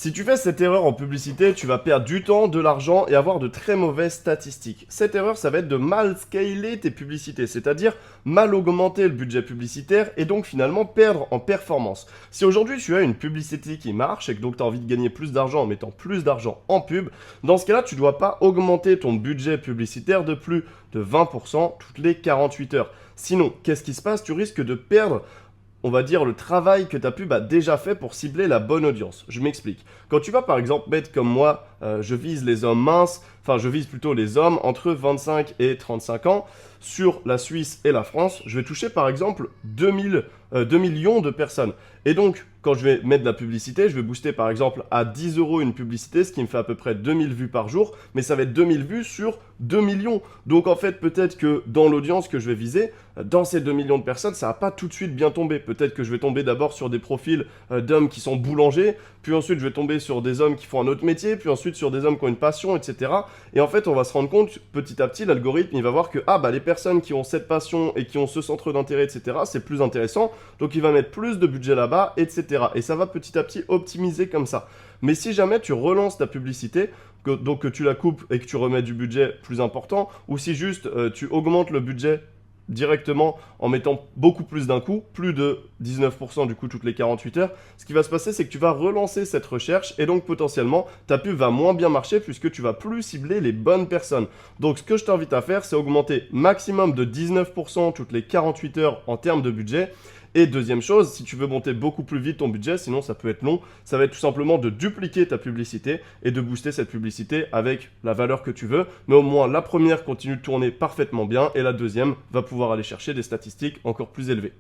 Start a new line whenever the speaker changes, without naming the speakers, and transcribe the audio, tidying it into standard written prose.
Si tu fais cette erreur en publicité, tu vas perdre du temps, de l'argent et avoir de très mauvaises statistiques. Cette erreur, ça va être de mal scaler tes publicités, c'est-à-dire mal augmenter le budget publicitaire et donc finalement perdre en performance. Si aujourd'hui tu as une publicité qui marche et que donc tu as envie de gagner plus d'argent en mettant plus d'argent en pub, dans ce cas-là, tu ne dois pas augmenter ton budget publicitaire de plus de 20% toutes les 48 heures. Sinon, qu'est-ce qui se passe? Tu risques de perdre, on va dire, le travail que ta pub a déjà fait pour cibler la bonne audience. Je m'explique. Quand tu vas par exemple mettre comme moi, je vise les hommes minces, enfin je vise plutôt les hommes entre 25 et 35 ans, sur la Suisse et la France, je vais toucher par exemple 2 millions de personnes. Et donc, quand je vais mettre de la publicité, je vais booster par exemple à 10 euros une publicité, ce qui me fait à peu près 2000 vues par jour, mais ça va être 2000 vues sur 2 millions. Donc en fait, peut-être que dans l'audience que je vais viser, dans ces 2 millions de personnes, ça va pas tout de suite bien tomber. Peut-être que je vais tomber d'abord sur des profils d'hommes qui sont boulangers, puis ensuite je vais tomber sur des hommes qui font un autre métier, puis ensuite sur des hommes qui ont une passion, etc. Et en fait, on va se rendre compte petit à petit, l'algorithme, il va voir que les personnes qui ont cette passion et qui ont ce centre d'intérêt, etc., c'est plus intéressant. Donc il va mettre plus de budget là-bas, etc. Et ça va petit à petit optimiser comme ça. Mais si jamais tu relances ta publicité, donc que tu la coupes et que tu remets du budget plus important, ou si juste tu augmentes le budget directement en mettant beaucoup plus d'un coup, plus de 19% du coup toutes les 48 heures, ce qui va se passer, c'est que tu vas relancer cette recherche et donc potentiellement ta pub va moins bien marcher puisque tu vas plus cibler les bonnes personnes. Donc ce que je t'invite à faire, c'est augmenter maximum de 19% toutes les 48 heures en termes de budget. Et deuxième chose, si tu veux monter beaucoup plus vite ton budget, sinon ça peut être long, ça va être tout simplement de dupliquer ta publicité et de booster cette publicité avec la valeur que tu veux. Mais au moins la première continue de tourner parfaitement bien et la deuxième va pouvoir aller chercher des statistiques encore plus élevées.